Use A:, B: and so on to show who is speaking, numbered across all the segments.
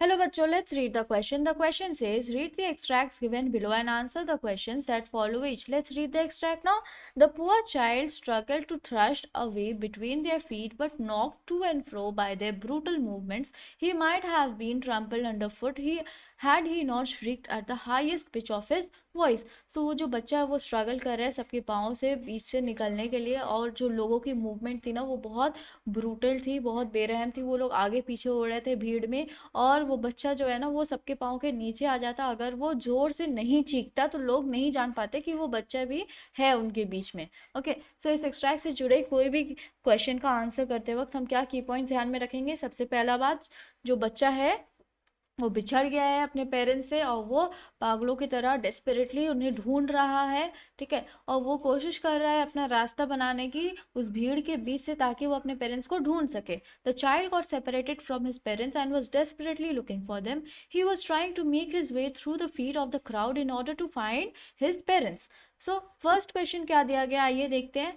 A: Hello bachcho, let's read the question. The question says, read the extracts given below and answer the questions that follow each. Let's read the extract now. The poor child struggled to thrust away between their feet, but knocked to and fro by their brutal movements, he might have been trampled underfoot. Had he not shrieked at the highest pitch of his voice. So वो जो बच्चा है वो struggle कर रहा है सबके पाँव से बीच से निकलने के लिए, और जो लोगों की मूवमेंट थी ना वो बहुत ब्रूटल थी, बहुत बेरहम थी। वो लोग आगे पीछे हो रहे थे भीड़ में, और वो बच्चा जो है ना वो सबके पाँव के नीचे आ जाता। अगर वो जोर से नहीं चीखता तो लोग नहीं जान पाते कि वो बच्चा भी है उनके बीच में। ओके, सो इस एक्सट्रैक्ट से जुड़े कोई भी क्वेश्चन का आंसर करते वक्त हम क्या की पॉइंट ध्यान में रखेंगे। सबसे पहला बात, जो बच्चा है वो बिछड़ गया है अपने पेरेंट्स से, और वो पागलों की तरह डेस्परेटली उन्हें ढूंढ रहा है। ठीक है, और वो कोशिश कर रहा है अपना रास्ता बनाने की उस भीड़ के बीच से, ताकि वो अपने पेरेंट्स को ढूंढ सके। The child got separated from his parents and was desperately looking for them. He was trying to make his way through the feet of the crowd in order to find his parents. So first question क्या दिया गया, आइए देखते हैं।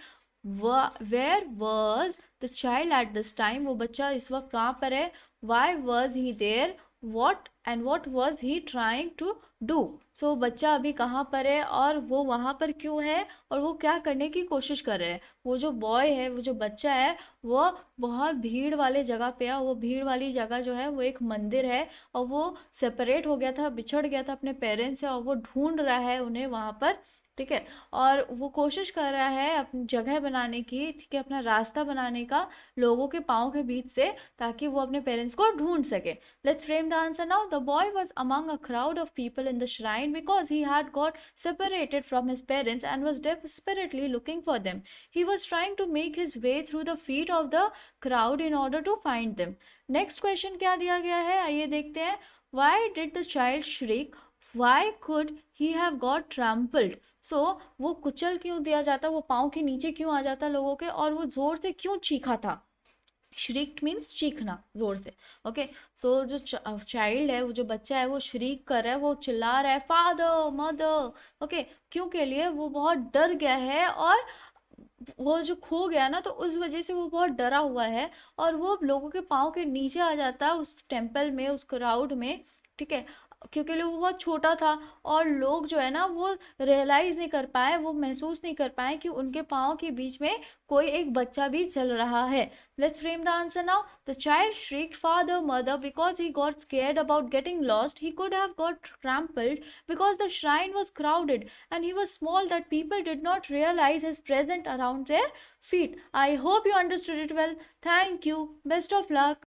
A: Where was the child at this time, वो बच्चा इस वक्त कहाँ पर है। Why was he there, what was he trying to do। सो बच्चा अभी कहाँ पर है और वो वहाँ पर क्यों है, और वो क्या करने की कोशिश कर रहे हैं। वो जो बॉय है, वो जो बच्चा है, वो बहुत भीड़ वाले जगह पे है। वो भीड़ वाली जगह जो है वो एक मंदिर है, और वो सेपरेट हो गया था, बिछड़ गया था अपने पेरेंट्स से, और वो ढूंढ रहा है उन्हें वहाँ पर। ठीक है, और वो कोशिश कर रहा है अपनी जगह बनाने की, ठीक है, अपना रास्ता बनाने का लोगों के पाँव के बीच से, ताकि वो अपने पेरेंट्स को ढूंढ सके। Let's frame the answer now. The boy was among a crowd of people in the shrine because he had got separated from his parents and was desperately looking for them. He was trying to make his way through the feet of the crowd in order to find them. Next question क्या दिया गया है, आइए देखते हैं। Why did the child shriek? Why could he have got trampled? सो वो कुचल क्यों दिया जाता, वो पाँव के नीचे क्यों आ जाता लोगों के, और वो जोर से क्यों चीखा था। श्रीक मीन्स चीखना जोर से। ओके, सो जो चाइल्ड है, वो जो बच्चा है, वो श्रीक कर रहा है, वो चिल्ला रहा है फादर मदर। ओके, क्यों के लिए, वो बहुत डर गया है, और वो जो खो गया ना तो उस वजह से वो बहुत डरा हुआ है, और वो लोगों के पाँव के नीचे आ जाता है उस टेम्पल में, उस क्राउड में। ठीक है, क्योंकि वो बहुत छोटा था, और लोग जो है ना वो रियलाइज नहीं कर पाए, वो महसूस नहीं कर पाए कि उनके पाँव के बीच में कोई एक बच्चा भी चल रहा है। Let's frame the answer now. The child shrieked father, mother because he got scared about getting lost. He could have got trampled because the shrine was crowded and he was small that people did not realize his presence around their feet. I hope you understood it well. Thank you. Best of luck.